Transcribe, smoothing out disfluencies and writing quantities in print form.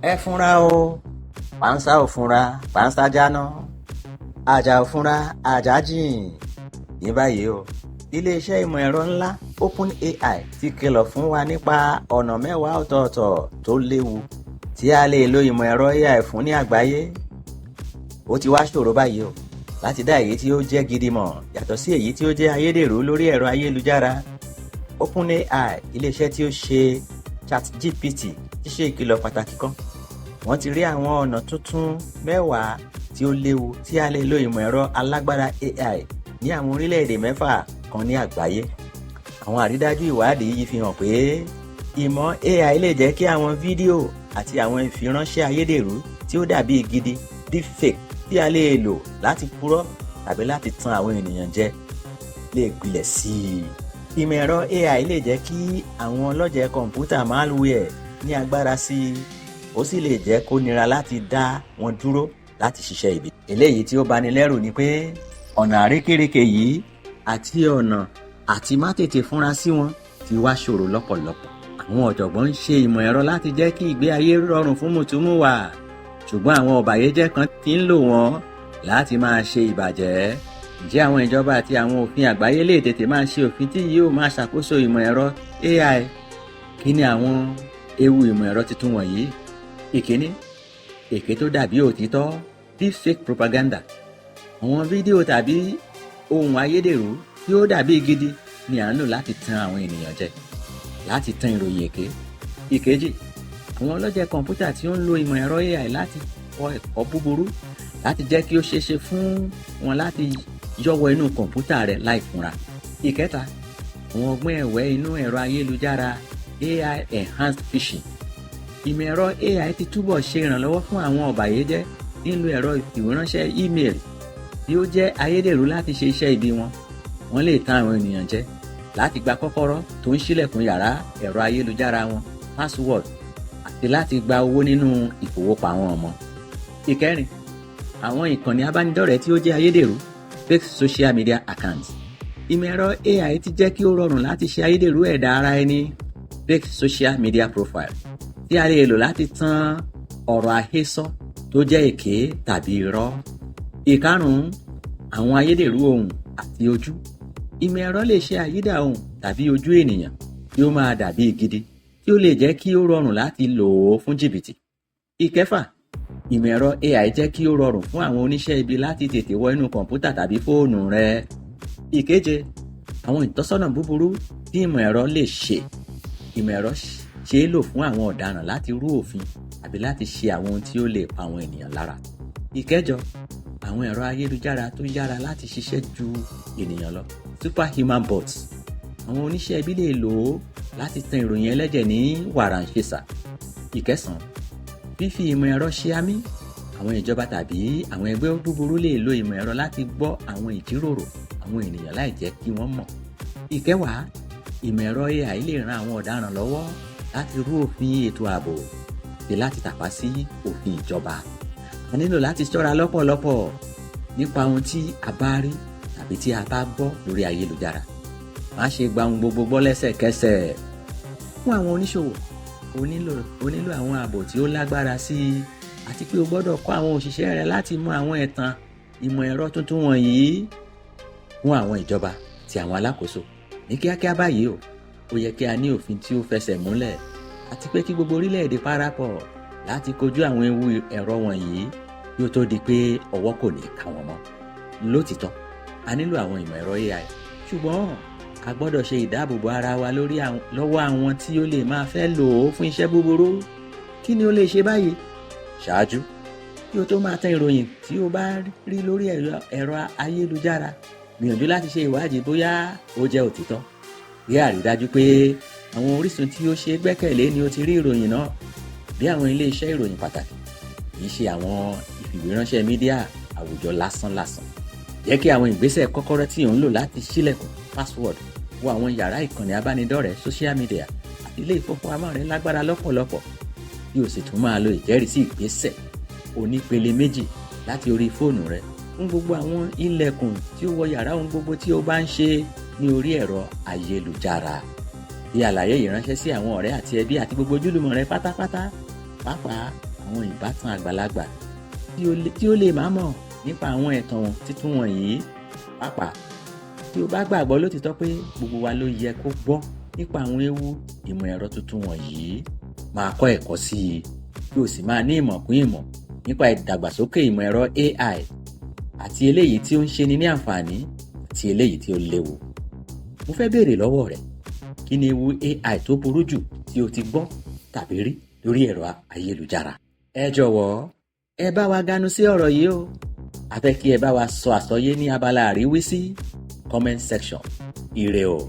ẹ fúnra o, pánsá ò fúnra pánsá jáná, àjà ò fúnra àjà jìn. ní báyìí o, iléeṣẹ́ ìmọ̀ ẹ̀rọ ńlá OpenAI ti kìlọ̀ fún wa nípa ọ̀nà 10 ọ̀tọ̀ọ̀tọ̀ tó léwu tí a lè lo ìmọ̀ ẹ̀rọ AI fún ní àgbáyé. Ó ti wá ṣòro báyìí o láti dá èyí tí ó jẹ́ gidi mọ̀ yàtọ̀ sí èyí tí ó jẹ́ ayédèrú lórí ẹ̀rọ ayélujára. OpenAI, iléeṣẹ́ tí ó ṣe ChatGPT, ti ṣe ìkìlọ̀ pàtàkì kan. Wọ́n ti rí àwọn ọ̀nà tuntun 10 tí ó léwu tí a lè lo ìmọ̀ ẹ̀rọ alágbára AI ní àwọn orílẹ̀-èdè 6 kan ní àgbáyé. Àwọn àrídájú ìwádìí yìí fi hàn pé ìmọ̀ AI lè jẹ́ kí àwọn fídíò àti àwọn ìfiránṣẹ́ ayédèrú tí ó dàbí gidi deepfake tí a lè lò láti purọ́ tàbí láti tan àwọn ènìyàn jẹ lè gbilẹ̀ sí i. Ìmọ̀ ẹ̀rọ AI lè jẹ́ kí àwọn ọlọ́jẹ̀ kọ̀ǹpútà malware ní agbára sí i, ó sì lè jẹ́ kó nira láti dá wọn dúró láti ṣiṣẹ́ ibi. Eléyìí tí ó bani lẹ́rù ni pé ọ̀nà àrékérekè yìí àti ọ̀nà àti má tètè fúnra sí wọn ti wá ṣòro lọ́pọ̀lọpọ̀. Àwọn ọ̀jọ̀gbọ́n ń ṣe ìmọ̀ ẹ̀rọ láti jẹ́ kí ìgbé ayé rọrùn fún mùtúmùwà, ṣùgbọ́n àwọn ọ̀bàyéjẹ́ kan ti ń lò wọ́n láti máa ṣe ìbàjẹ́. Ǹjẹ́ àwọn ìjọba àti àwọn òfin àgbáyé lè tètè máa ṣe òfin tí yóò máa ṣàkóso ìmọ̀ ẹ̀rọ AI? Kí ni àwọn ewu ìmọ̀ ẹ̀rọ tuntun wọ̀nyí? Ìkíní, èké tó dàbí òtítọ́, deepfake propaganda. Àwọn fídíò tàbí ohun ayédèrú tí ó dàbí gidi ni à ń lò láti tan àwọn ènìyàn jẹ, láti tan ìròyìn èké. Ìkejì, àwọn ọlọ́jẹ̀ kọ̀ǹpútà tí ó ń lo ìmọ̀ ẹ̀rọ AI láti kọ́ ẹ̀kọ́ búburú láti jẹ́ kí ó ṣeéṣe fún wọn láti yọwọ́ inú kọ̀ǹpútà rẹ̀ láì fúnra. Ìkẹta, àwọn ọgbọ́n ẹ̀wẹ́ inú ẹ̀rọ ayélujára AI enhanced phishing. Ìmọ̀ ẹ̀rọ AI ti túbọ̀ ṣe ìrànlọ́wọ́ fún àwọn ọ̀bàyéjẹ́ nílò ẹ̀rọ ìfìwéránṣẹ́ email tí ó jẹ́ ayédèrú láti ṣe iṣẹ́ ibi wọn. Wọ́n lè tan àwọn ènìyàn jẹ láti gba kọ́kọ́rọ́ tó ń ṣílẹ̀kùn yàrá ẹ̀rọ ayélujára wọn, password, àti láti gba owó nínú ìfowópamọ́ wọn. Ìkẹrin, àwọn ìkànnì abánidọ́rẹ̀ẹ́ tí ó jẹ́ ayédèrú, fake social media accounts. Ìmọ̀ ẹ̀rọ AI ti jẹ́ kí ó rọrùn láti ṣe ayédèrú ẹ̀dà ara ẹni, fake social media profile, tí a lè lò láti tan ọ̀rọ̀ àhesọ tó jẹ́ èké tàbí irọ́. Ìkarùn-ún, àwọn ayédèrú ohùn àti ojú. Ìmọ̀ ẹ̀rọ lè ṣe àyídà ohùn tàbí ojú ènìyàn tí ó máa dàbí gidi, tí ó lè jẹ́ kí ó rọrùn láti lò ó fún jìbìtì. Ìkẹfà, ìmọ̀ ẹ̀rọ AI jẹ́ kí ó rọrùn fún àwọn oníṣẹ́ ibi láti tètè wọ inú kọ̀ǹpútà tàbí fóònù rẹ. Ìkeje, àwọn ìtọ́sọ́nà búburú tí ìmọ̀ ẹ̀rọ lè ṣe. Ìmọ̀ ẹ̀rọ ṣe é lò fún àwọn ọ̀daràn láti rú òfin àbí láti ṣe àwọn ohun tí ó lè pa àwọn ènìyàn lára. Ìkẹjọ, àwọn ẹ̀rọ ayélujára tó yára láti ṣiṣẹ́ ju ènìyàn lọ, superhuman bots. Àwọn oníṣẹ́ ibi lè lò ó láti tan ìròyìn ẹlẹ́jẹ̀ ní wàràǹṣeṣà. Ìkẹsàn-án, fífi ìmọ̀ ẹ̀rọ ṣe àmì. Àwọn ìjọba tàbí àwọn ẹgbẹ́ búburú lè lo ìmọ̀ ẹ̀rọ láti gbọ́ àwọn ìjíròrò àwọn ènìyàn láì jẹ́ kí wọ́n mọ̀. Ìkẹwàá, ìmọ̀ ẹ̀rọ AI lè ran àwọn ọ̀daràn lọ́wọ́ láti rú òfin ètò ààbò àti láti tàpá sí òfin ìjọba. A nílò láti ṣọ́ra lọ́pọ̀lọpọ̀ nípa ohun tí a bá rí tàbí tí a bá gbọ́ lórí ayélujára. Má ṣe gba ohun gbogbo gbọ́ lẹ́sẹ̀kẹsẹ̀. Fún àwọn oníṣòwò, o nílò àwọn ààbò tí ó lágbára sí i, àti pé o gbọ́dọ̀ kọ́ àwọn òṣìṣẹ́ rẹ láti mọ àwọn ẹ̀tàn ìmọ̀ ẹ̀rọ tuntun wọ̀nyí. Fún àwọn ìjọba àti àwọn alákòóso, ní kíákíá báyìí ó yẹ kí a ní òfin tí ó fẹsẹ̀ múlẹ̀, àti pé kí gbogbo orílẹ̀-èdè parapọ̀ láti kojú àwọn ewu ẹ̀rọ wọ̀nyí yóò tó di pé ọwọ́ kò ní ká wọn mọ́. Lótìtọ́, a nílò àwọn ìmọ̀ ẹ̀rọ AI, ṣùgbọ́n a gbọ́dọ̀ ṣe ìdáàbòbò ara wa lọ́wọ́ àwọn tí ó lè máa fẹ́ lò ó fún iṣẹ́ búburú. Kí ni o lè ṣe báyìí? Ṣáájú kí o tó máa tan ìròyìn tí o bá rí lórí ẹ̀rọ ayélujára, gbìyànjú láti ṣe ìwádìí bóyá ó jẹ́ òtítọ́. Rí àrídájú pé àwọn orísun tí ó ṣe gbẹ́kẹ̀lé ni o ti rí ìròyìn náà, bí àwọn ilé-iṣẹ́ ìròyìn pàtàkì, kì í ṣe àwọn ìfìwéránṣẹ́ mídíà àwùjọ lásán. Jẹ́ kí àwọn ìgbésẹ̀ kọ́kọ́rọ́ tí ò ń lò láti ṣílẹ̀kùn, password, wo àwọn yàrá ìkànnì abánidọ́rẹ̀ẹ́ social media àti ilé ìfowópamọ́ rẹ lágbára lọ́pọ̀lọpọ̀, kí o sì tún máa lo ìjẹ́rìísí ìgbésẹ̀ onípele méjì láti orí fóònù rẹ fún gbogbo àwọn ilẹ̀kùn tí ó wọ yàrá ohun gbogbo tí o bá ń ṣe ní orí ẹ̀rọ ayélujára. Fi àlàyé yìí ránṣẹ́ sí àwọn ọ̀rẹ́ àti ẹbí àti gbogbo ojúlùmọ̀ rẹ pátápátá, pàápàá àwọn ìbátan àgbàlagbà tí ó lè má mọ̀ nípa àwọn ẹ̀tàn titun wọ̀nyí. Pàápàá tí o bá gbàgbọ́ lótìítọ́ pé gbogbo wa ló yẹ kó gbọ́ nípa àwọn ewu ìmọ̀ ẹ̀rọ tuntun wọ̀nyí, máa kọ́ ẹ̀kọ́ sí i kí o sì máa ní ìmọ̀ kún ìmọ̀ nípa ìdàgbàsókè ìmọ̀ ẹ̀rọ AI àti eléyìí tí ó ń ṣe ni ní àǹfààní àti eléyìí tí ó léwu. Mo fẹ́ béèrè lọ́wọ́ rẹ, kí ni ewu AI tó burú jù tí o ti gbọ́ tàbí rí lórí ẹ̀rọ ayélujára? Ẹ jọ̀wọ́ ẹ bá wa ganu sí ọ̀rọ̀ yìí o. A fẹ́ kí ẹ bá wa sọ àsọyé ní abala àríwísí comment section. Ire o.